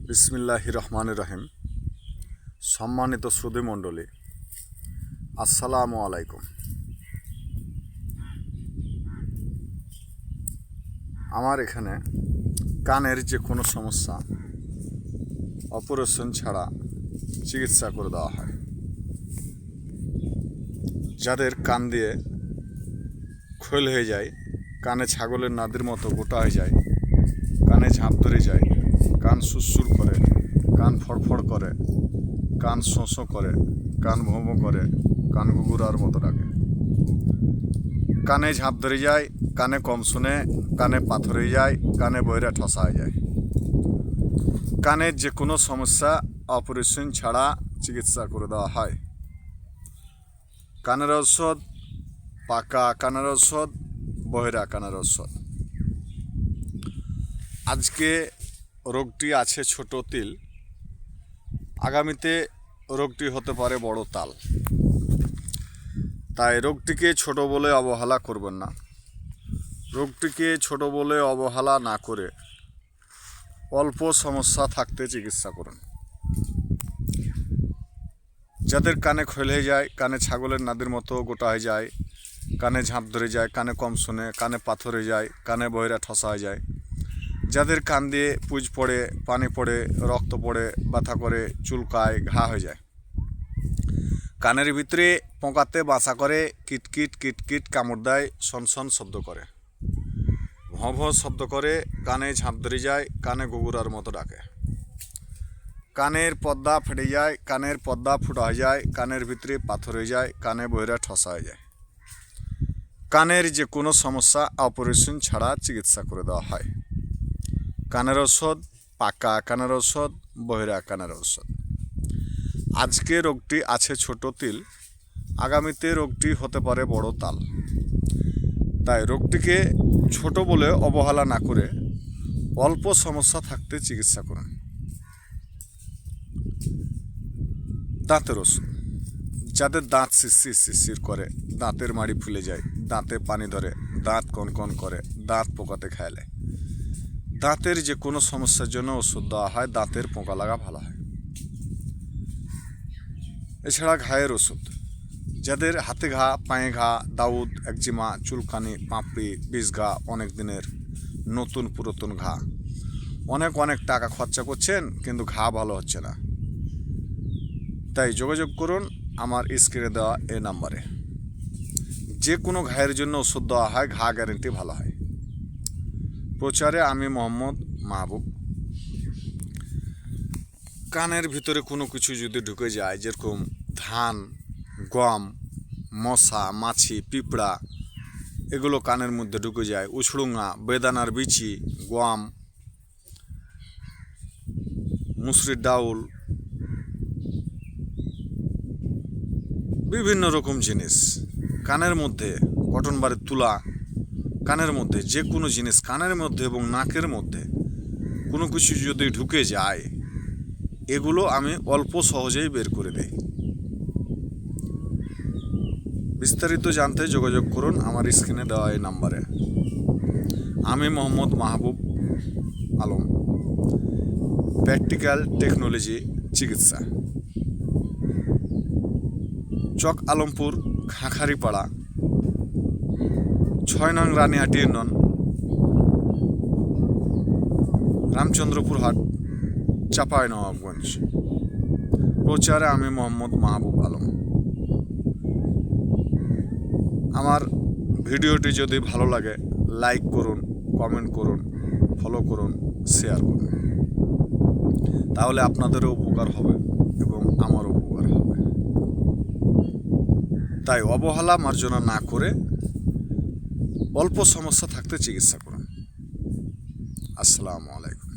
বিসমিল্লাহির রহমানির রহিম। সম্মানিত শ্রোতা মণ্ডলী, আসসালামু আলাইকুম। আমার এখানে কানের যে কোনো সমস্যা অপারেশন ছাড়া চিকিৎসা করে দেওয়া হয়। যাদের কান দিয়ে খোল হয়ে যায়, কানে ছাগলের নাদের মতো গোটা হয়ে যায়, কানে ঝাঁপ ধরে যায়, কান সুরসুর করে, কান ফড়ফড় করে, কান শোঁ করে, কান ভোঁ করে, কান গুগুরার মতো লাগে, কানে ঝাঁপ ধরে যায়, কানে কম শুনে, কানে পাথর হয়ে যায়, কানে বইরা ঠসা হয়ে যায়। কানের যে কোনো সমস্যা অপারেশন ছাড়া চিকিৎসা করে দেওয়া হয়। কানের ঔষধ, পাকা কানের ঔষধ, বহিরা কানের ঔষধ। আজকে রোগটি আছে ছোট তিল, আগামীতে রোগটি হতে পারে বড় তাল। তাই রোগটিকে ছোট বলে অবহেলা করবেন না। রোগটিকে ছোট বলে অবহেলা না করে অল্প সমস্যা থাকতে চিকিৎসা করুন। যাদের কানে খোল হয়ে যায়, কানে ছাগলের নাদের মতো গোটা হয়ে যায়, কানে ঝাঁপ ধরে যায়, কানে কম শুনে, কানে পাথর হয়ে যায়, কানে বহিরা ঠসা হয়ে যায়, যাদের কান দিয়ে পুজ পড়ে, পানি পড়ে, রক্ত পড়ে, ব্যথা করে, চুলকায়, ঘা হয়ে যায়, কানের ভিতরে পোকাতে বাসা করে, কিটকিট কিটকিট কামড় দেয়, সনসন শব্দ করে, ভঁ ভঁ শব্দ করে, কানে ঝাঁপ ধরে যায়, কানে গুগুরার মতো ডাকে, কানের পর্দা ফেটে যায়, কানের পর্দা ফুটা হয়ে যায়, কানের ভিতরে পাথর হয়ে যায়, কানে বহিরা ঠসা হয়ে যায়। কানের যে কোনো সমস্যা অপারেশন ছাড়া চিকিৎসা করে দেওয়া হয়। কানের ঔষধ, পাকা কানের ঔষধ, বহিরা কানের ঔষধ। আজকে রোগটি আছে ছোট তিল, আগামীতে রোগটি হতে পারে বড় তাল। তাই রোগটিকে ছোট বলে অবহেলা না করে অল্প সমস্যা থাকতে চিকিৎসা করুন। দাঁতের ওষুধ। যাদের দাঁত শিরশির শিরশির করে, দাঁতের মাড়ি ফুলে যায়, দাঁতে পানি ধরে, দাঁত কনকন করে, দাঁত পোকাতে খাইলে, দাঁতের যে কোনো সমস্যার জন্য ওষুধ দেওয়া হয়। দাঁতের পোকা লাগা ভালো হয়। এছাড়া ঘায়ের ওষুধ। যাদের হাতে ঘা, পায়ে ঘা, দাউদ, একজিমা, চুলকানি, পাঁপড়ি, বিষ ঘা, অনেক দিনের নতুন পুরাতন ঘা, অনেক টাকা খরচা করছেন কিন্তু ঘা ভালো হচ্ছে না, তাই যোগাযোগ করুন আমার স্ক্রিনে দেওয়া এই নাম্বারে। যে কোনো ঘায়ের জন্য ওষুধ দেওয়া হয়, ঘা গ্যারেন্টি ভালো হয়। প্রচারে আমি মোহাম্মদ মাহবুব। কানের ভিতরে কোনো কিছু যদি ঢুকে যায়, যেরকম ধান, গম, মশা, মাছি, পিঁপড়া, এগুলো কানের মধ্যে ঢুকে যায়, উছড়ুঙা, বেদানার বিচি, গম, মুসুরির ডাউল, বিভিন্ন রকম জিনিস কানের মধ্যে, কটন বারের তুলা, কানের মধ্যে যে কোনো জিনিস কানের মধ্যে এবং নাকের মধ্যে কোনো কিছু যদি ঢুকে যায়, এগুলো আমি অল্প সহজেই বের করে দেই। বিস্তারিত জানতে যোগাযোগ করুন আমার স্ক্রিনে দেওয়া এই নাম্বারে। আমি মোহাম্মদ মাহবুব আলম, প্র্যাকটিক্যাল টেকনোলজি চিকিৎসা, চক আলমপুর, খাঁখারিপাড়া, 6 নং রানীহাটি ইউনিয়ন, রামচন্দ্রপুর হাট, চাঁপাইনবাবগঞ্জ। প্রচারে আমি মোহাম্মদ মাহবুব আলম। আমার ভিডিওটি যদি ভালো লাগে লাইক করুন, কমেন্ট করুন, ফলো করুন, শেয়ার করুন, তাহলে আপনাদেরও উপকার হবে এবং আমারও উপকার হবে। তাই অবহেলা মার্জনা না করে অল্প সমস্যা থাকতে চিকিৎসা করুন। আসসালামু আলাইকুম।